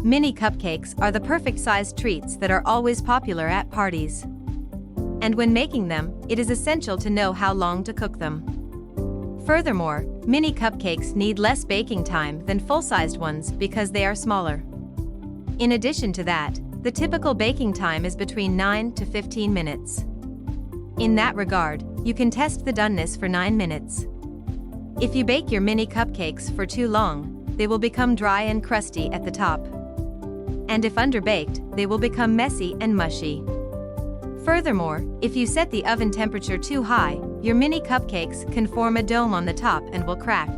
Mini cupcakes are the perfect-sized treats that are always popular at parties. And when making them, it is essential to know how long to cook them. Furthermore, mini cupcakes need less baking time than full-sized ones because they are smaller. In addition to that, the typical baking time is between 9 to 15 minutes. In that regard, you can test the doneness for 9 minutes. If you bake your mini cupcakes for too long, they will become dry and crusty at the top. And if underbaked, they will become messy and mushy. Furthermore, if you set the oven temperature too high, your mini cupcakes can form a dome on the top and will crack.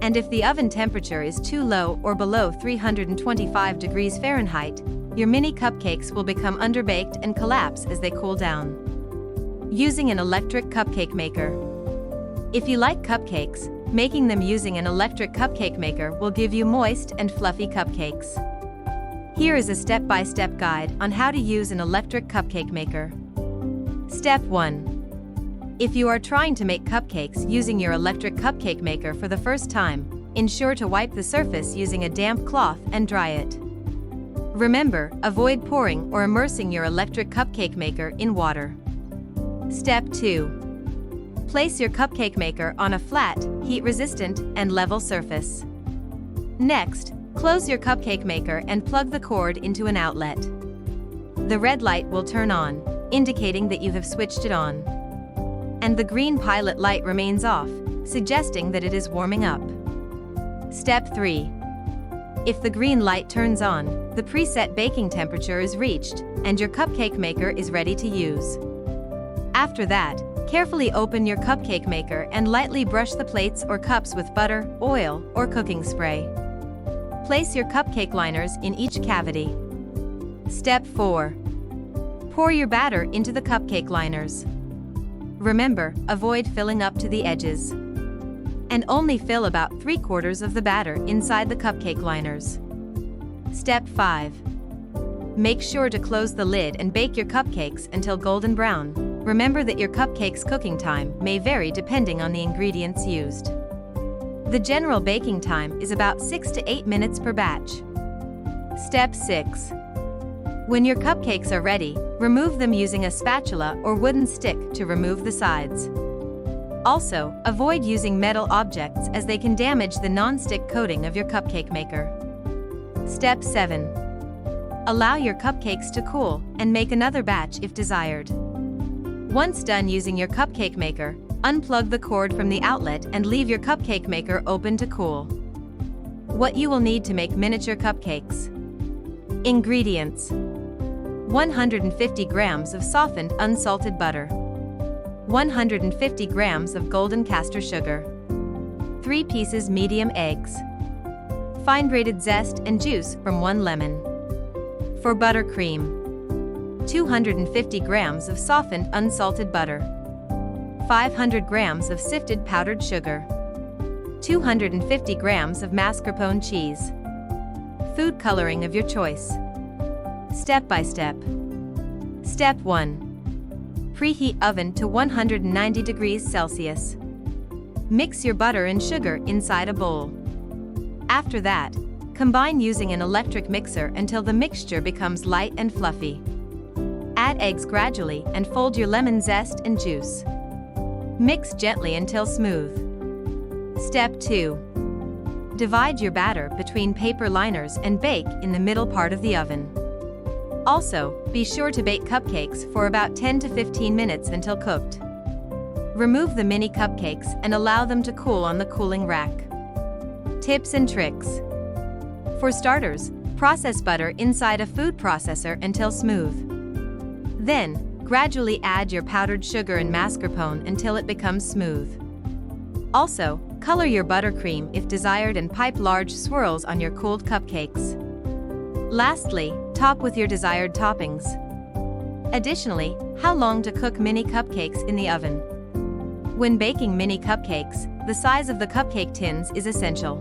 And if the oven temperature is too low or below 325 degrees Fahrenheit, your mini cupcakes will become underbaked and collapse as they cool down. Using an electric cupcake maker. If you like cupcakes, making them using an electric cupcake maker will give you moist and fluffy cupcakes. Here is a step-by-step guide on how to use an electric cupcake maker. Step 1. If you are trying to make cupcakes using your electric cupcake maker for the first time, ensure to wipe the surface using a damp cloth and dry it. Remember, avoid pouring or immersing your electric cupcake maker in water. Step 2. Place your cupcake maker on a flat, heat-resistant, and level surface. Next, close your cupcake maker and plug the cord into an outlet. The red light will turn on, indicating that you have switched it on. And the green pilot light remains off, suggesting that it is warming up. Step 3. If the green light turns on, the preset baking temperature is reached, and your cupcake maker is ready to use. After that, carefully open your cupcake maker and lightly brush the plates or cups with butter, oil, or cooking spray. Place your cupcake liners in each cavity. Step 4. Pour your batter into the cupcake liners. Remember, avoid filling up to the edges. And only fill about 3/4 of the batter inside the cupcake liners. Step 5. Make sure to close the lid and bake your cupcakes until golden brown. Remember that your cupcake's cooking time may vary depending on the ingredients used. The general baking time is about 6 to 8 minutes per batch. Step 6. When your cupcakes are ready, remove them using a spatula or wooden stick to remove the sides. Also, avoid using metal objects as they can damage the non-stick coating of your cupcake maker. Step 7. Allow your cupcakes to cool and make another batch if desired. Once done using your cupcake maker, unplug the cord from the outlet and leave your cupcake maker open to cool. What you will need to make miniature cupcakes. Ingredients: 150 grams of softened unsalted butter, 150 grams of golden castor sugar, 3 pieces medium eggs, fine grated zest and juice from 1 lemon. For buttercream: 250 grams of softened unsalted butter, 500 grams of sifted powdered sugar, 250 grams of mascarpone cheese. Food coloring of your choice. Step by step. Step 1. Preheat oven to 190 degrees Celsius. Mix your butter and sugar inside a bowl. After that, combine using an electric mixer until the mixture becomes light and fluffy. Add eggs gradually and fold your lemon zest and juice. Mix gently until smooth. Step 2. Divide your batter between paper liners and bake in the middle part of the oven. Also, be sure to bake cupcakes for about 10 to 15 minutes until cooked. Remove the mini cupcakes and allow them to cool on the cooling rack. Tips and tricks. For starters, process butter inside a food processor until smooth. Then, gradually add your powdered sugar and mascarpone until it becomes smooth. Also, color your buttercream if desired and pipe large swirls on your cooled cupcakes. Lastly, top with your desired toppings. Additionally, how long to cook mini cupcakes in the oven. When baking mini cupcakes, the size of the cupcake tins is essential.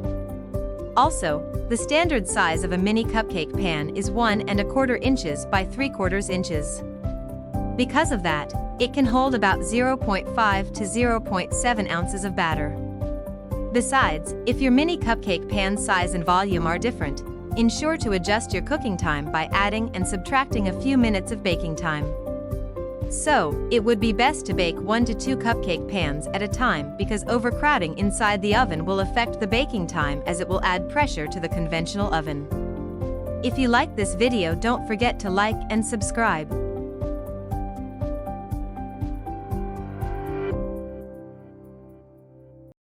Also, the standard size of a mini cupcake pan is 1¼ inches by 3/4 inches. Because of that, it can hold about 0.5 to 0.7 ounces of batter. Besides, if your mini cupcake pan size and volume are different, ensure to adjust your cooking time by adding and subtracting a few minutes of baking time. So, it would be best to bake 1 to 2 cupcake pans at a time because overcrowding inside the oven will affect the baking time as it will add pressure to the conventional oven. If you like this video, don't forget to like and subscribe.